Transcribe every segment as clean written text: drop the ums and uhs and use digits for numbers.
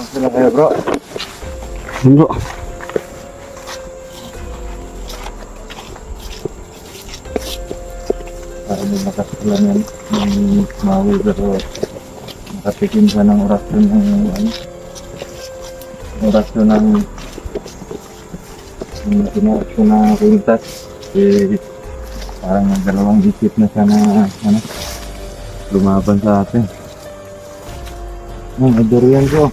Gusto na kayo bro. Bro. Para may makasulan yan ng mawi pero nakatikim siya ng orasyon ng ano. Orasyon ng orasyon na kwintas. Eh, parang dalawang isip na siya na ano, lumaban sa atin. May durian ko.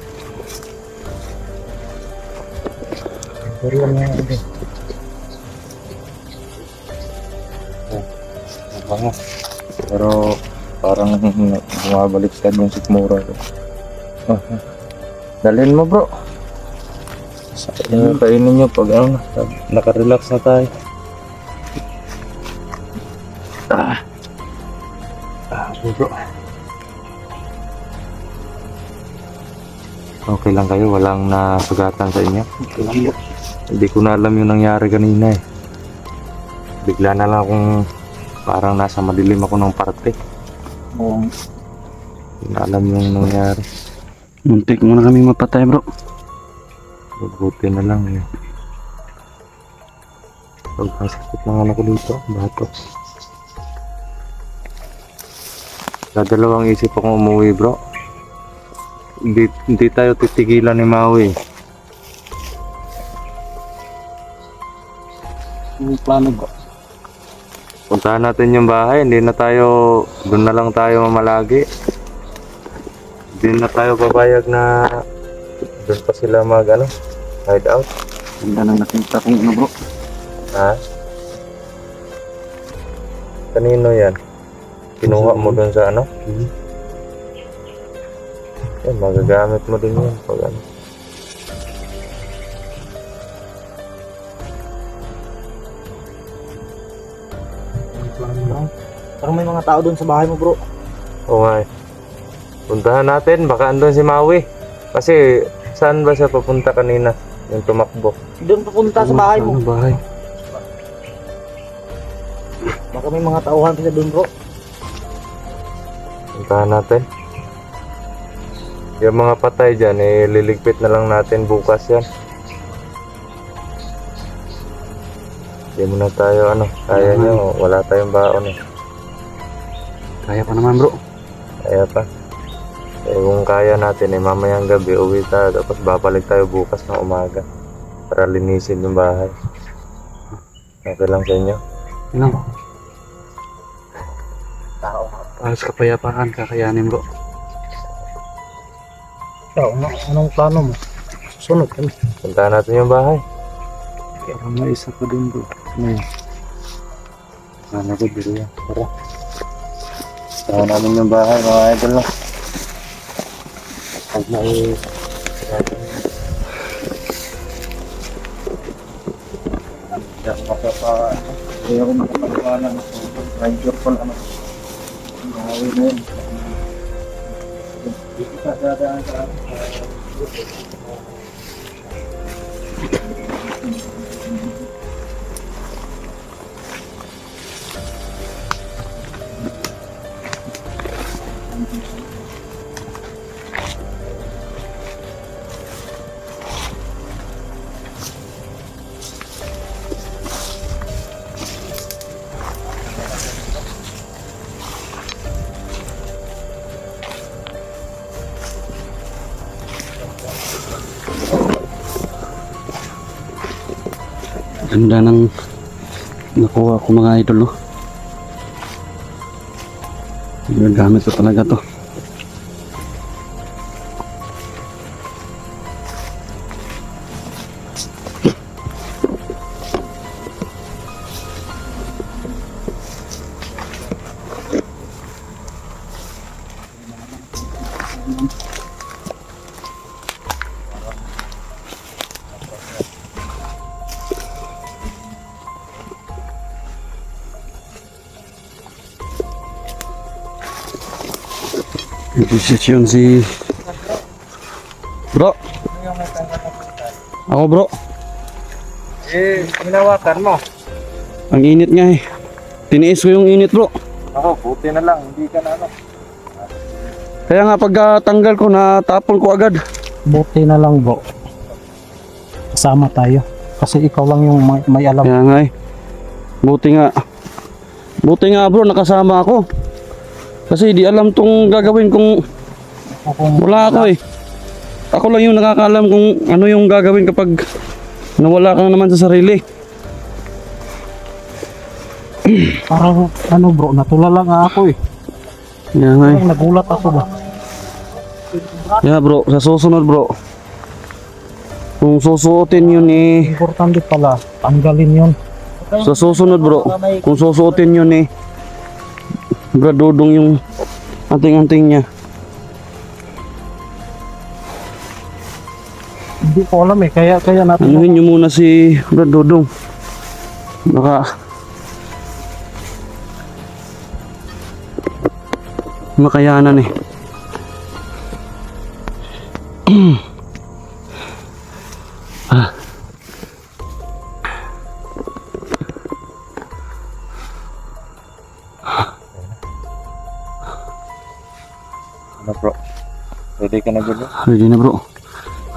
Durian nga ito. Bango. Pero parang bumabaliktad yung sikmura ko. Dalhin mo bro. Kainin nyo pag ano, nakarelax na tayo. Bro. Okay lang kayo? Walang nasugatan sa inyo? Okay lang bro. Hindi ko na alam yung nangyari kanina eh. Bigla na lang akong parang nasa madilim ako ng parte. Oo. Hindi na alam yung nangyari. Muntik muna kami mapatay bro. Buti na lang eh. Pagkasakit ng ano ko dito, bato. Dadalawang isip akong umuwi bro. Hindi tayo titigilan ni Maui. Yung plano bro. Puntahan natin yung bahay, doon na lang tayo mamalagi. Hindi na tayo babayag na doon pa sila hide out. Ganda na nakita kong ano bro. Ha? Kanino yan? Kinuha mo doon sa ano? Magagamit mo din yan pag ano. Parang may mga tao doon sa bahay mo bro. Oo nga eh. Puntahan natin, baka andun si Maui. Kasi saan ba siya papunta kanina? Yung tumakbo. Doon papunta sa bahay mo. Ano bahay? Baka may mga tauhan sila doon bro. Puntahan natin. Yung mga patay dyan, liligpit na lang natin bukas yan. Hindi muna tayo kaya nyo, wala tayong baon eh. Kaya pa naman bro. Kaya pa. Kung kaya natin mamayang gabi uwi tayo, tapos babalik tayo bukas ng umaga para linisin yung bahay. Okay lang sa inyo? Yun lang. Tao. Alas kapayapaan kakayanin bro. Anong plano mo? Susunod kami. Puntahan natin yung bahay. Parang may isa pa doon bro. Ano ko dito yan? Tara. Puntahan namin yung bahay mga idol lang. Pag may hindi ako makapagawa ng rider ko lang bahay na yun. Dito ka dadaan sa Ganda ng nakuha ko mga idol no. Gamit ko talaga to. Posisyon si bro. Ako bro. Hinawakan mo. Ang init nga eh. Tiniis ko yung init bro. Ako, buti na lang, hindi ka na Kaya nga pagkatanggal ko natapon ko agad. Buti na lang bro. Kasama tayo. Kasi ikaw lang yung may alam. Kaya nga eh. Buti nga. Buti nga bro, nakasama ako. Kasi di alam tong gagawin kung wala ako eh. Ako lang yung nakakaalam kung ano yung gagawin kapag nawala ka naman sa sarili. Parang ano bro, natulala nga ako eh. Kaya nga eh. Parang nagulat ako ba. Kaya bro, sa susunod bro, kung susuotin yun eh, Importante pala, tanggalin yun. sa susunod bro, kung susuotin yun eh, Brad Dodong yung anting-anting niya. Hindi ko alam eh, kaya natin. Anuhin nyo muna si Brad Dodong. Baka makayanan eh. Ah. Ano bro? Ready ka na bro? Ready na bro.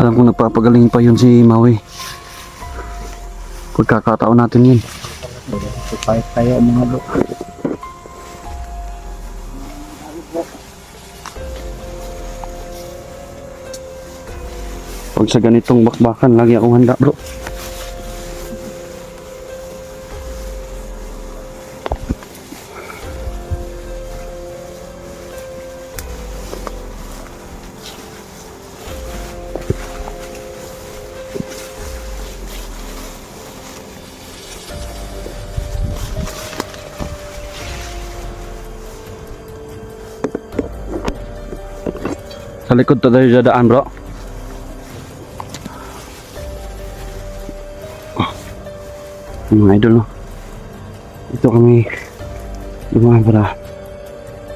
Alam ko nagpapagaling pa yun si Maui. Pagkakataon natin yun. Kahit tayo mga bro. Pag sa ganitong bakbakan, lagi akong handa bro. Sa likod tayo dadaan bro. Mga idol no. Ito kami dumaan para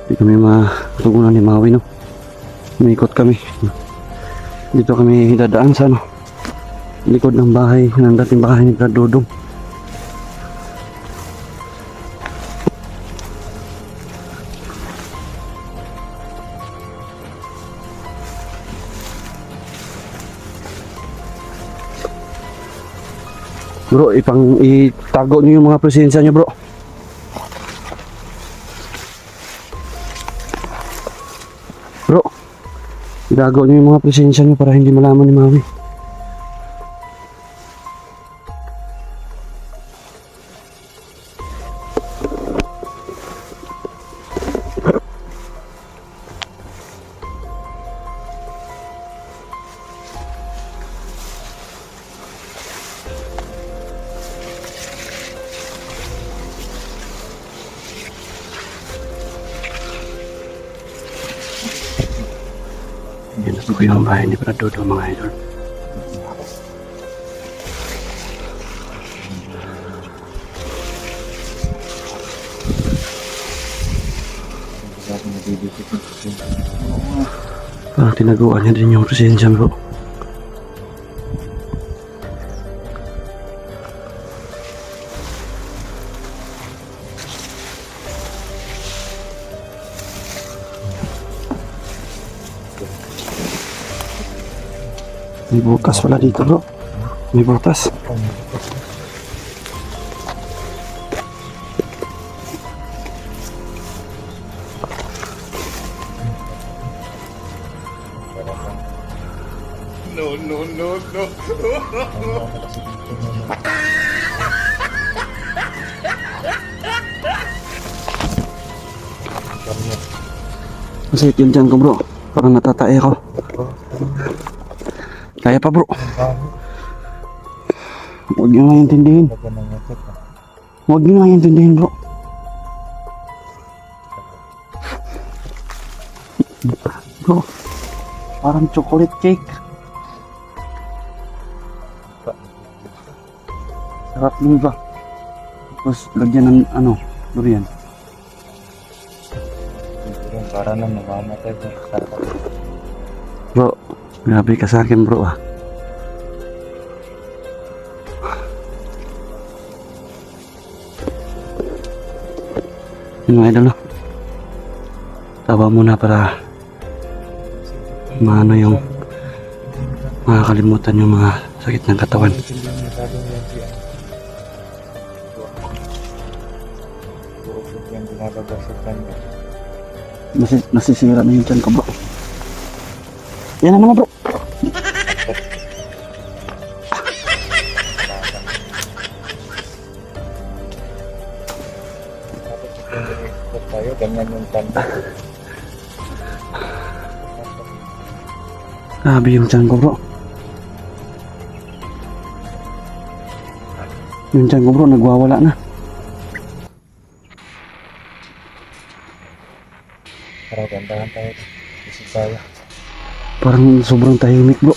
hindi kami matugunan ni Maui no. Umikot kami. Dito kami dadaan sa ano, likod ng bahay ng dating bahay ni Brad Dodong. Bro, itago niyo yung mga presensya niyo, bro. Bro, itago niyo yung mga presensya niyo para hindi malaman ni Maui. Yan na po yung bahay ni Brad Dodong mga idol. Parang tinaguan niya din yung presensya bro. May butas pala dito bro. May butas. Masakit yung tiyan ko bro. Parang natatae ako. Kaya pa bro. Huwag nyo nga intindihin. Huwag nyo nga intindihin bro. Bro, parang chocolate cake. Sarap din ba? Tapos lagyan ng ano, durian. Para na mamamatay ko. Bro, grabe ka sa akin bro ah. Yun mga idol no. Tawa muna para maano yung makakalimutan yung mga sakit ng katawan. Yan binababa sa tiyan mo. Nasisira na yung tiyan ko, bro. Yan naman, bro. Ikot tayo, ganyan yung tanda. Grabe yung tiyan ko, bro. Yung tiyan ko, bro, nagwawala na. Tara, gandahan tayo. Isip tayo. Parang sobrang tahimik, bro.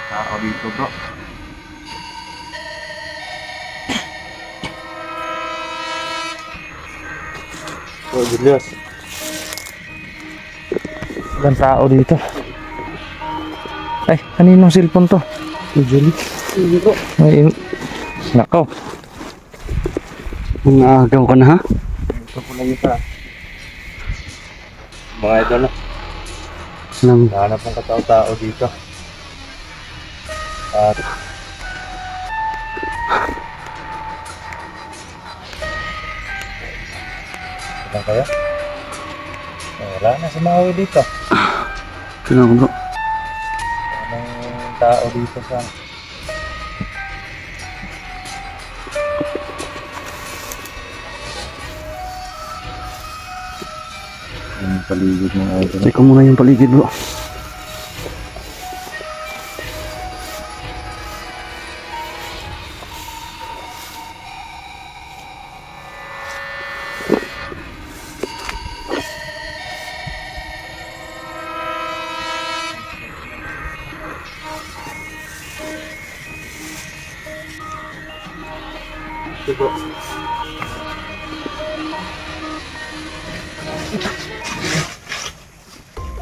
Tao dito, bro. Oh, Julius. Ilang tao dito. Ay, kaninong cellphone to? Usually. Ay, nakaw. Ang agaw ka na, ha? Ito po lang isa. Mga idol na. Nahanap ng katao-tao dito. At ilan kaya? Wala na si Maui dito. Kaya ko, bro. Anong tao dito sa yung paligid ng idol. Check ko muna yung paligid, bro.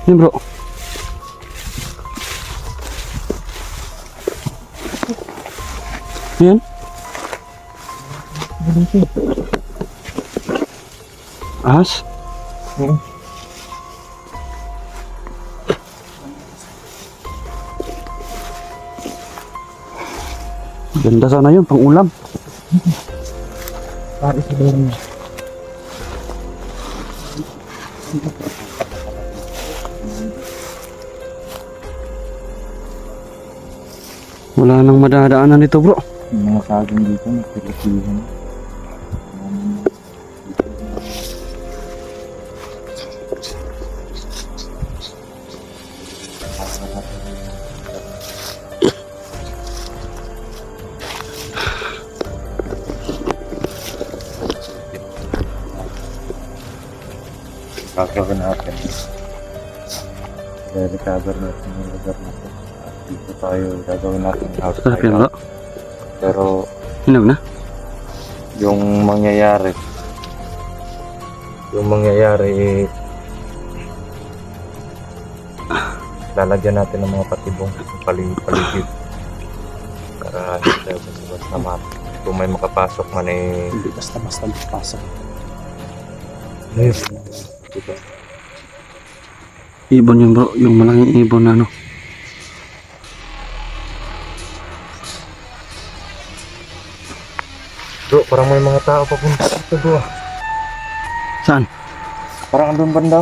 Yan, bro. Yan. Ahas. Ganda sana yun, pang ulam. Pare sa dorm. Wala nang madadaanan nito, bro. Yung mga saging dito, nagpilipihan. Gagawin natin. I-recover natin yung lugar natin. Dito tayo gagawin natin house Sarap yan bro. Pero Hinog na? yung mangyayari lalagyan natin ng mga patibong paligid para hindi tayo basta map. Kung may makapasok man eh Hindi basta-basta magpasok. diba? Ibon yun bro. Yung malaking ibon na ano. Bro, parang may mga tao papunta dito bro. Saan? Parang andun banda.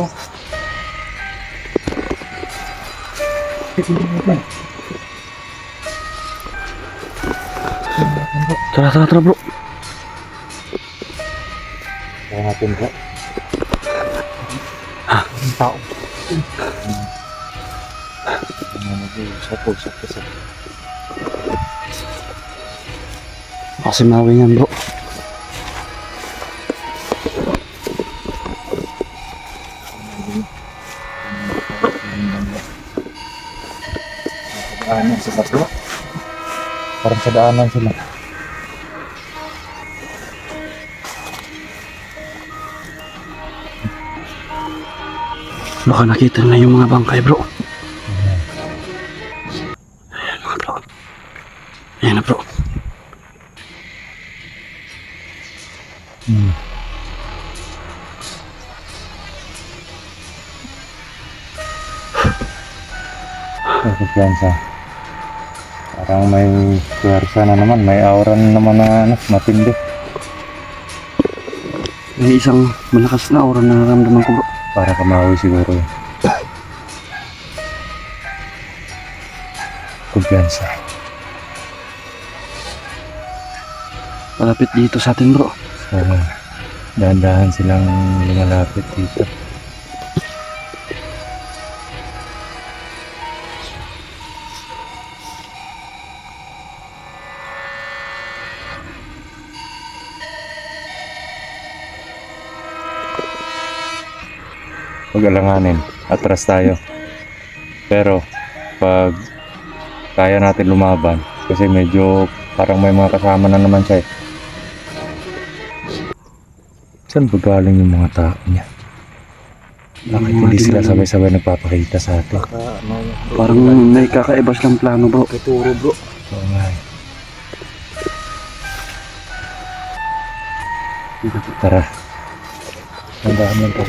Tara, tara, tara bro. Kaya natin bro. Ang tao. Sapog. Kasi mawi yan bro. Daanan sila bro. Parang sa daanan sila. Baka nakita na yung mga bangkay bro. Ayan mga bro. Ayan na bro. Kumpiyansa. Parang may puwersa na naman, may aura na naman na ano, matindi. May isang malakas na aura na nararamdaman ko bro. Para kamawi siguro yun. Kumpiyansa. Malapit dito sa atin bro. So, dahan-dahan silang lumalapit dito. Pag-alanganin, atras tayo. Pero pag kaya natin lumaban, kasi medyo parang may mga kasama na naman siya eh. Saan ba galing yung mga tao niya? Bakit hindi sila sabay-sabay nagpapakita sa atin? Parang may kakaiba silang plano bro. Tuturo bro. Oo nga eh. Tara. Tandaan yan po.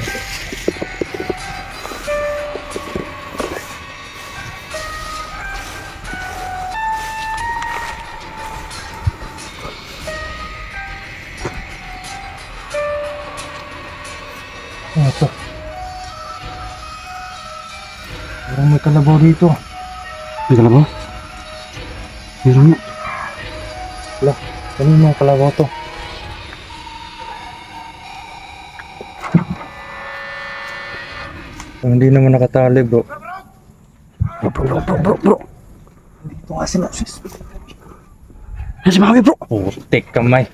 Ano to? Parang may kalabaw dito. May kalabaw? Meron nga. Kanino ang kalabaw to? Kung hindi naman nakatali bro. Bro. Dito nga sila. Sis. Yan si Maui bro. Putik kamay.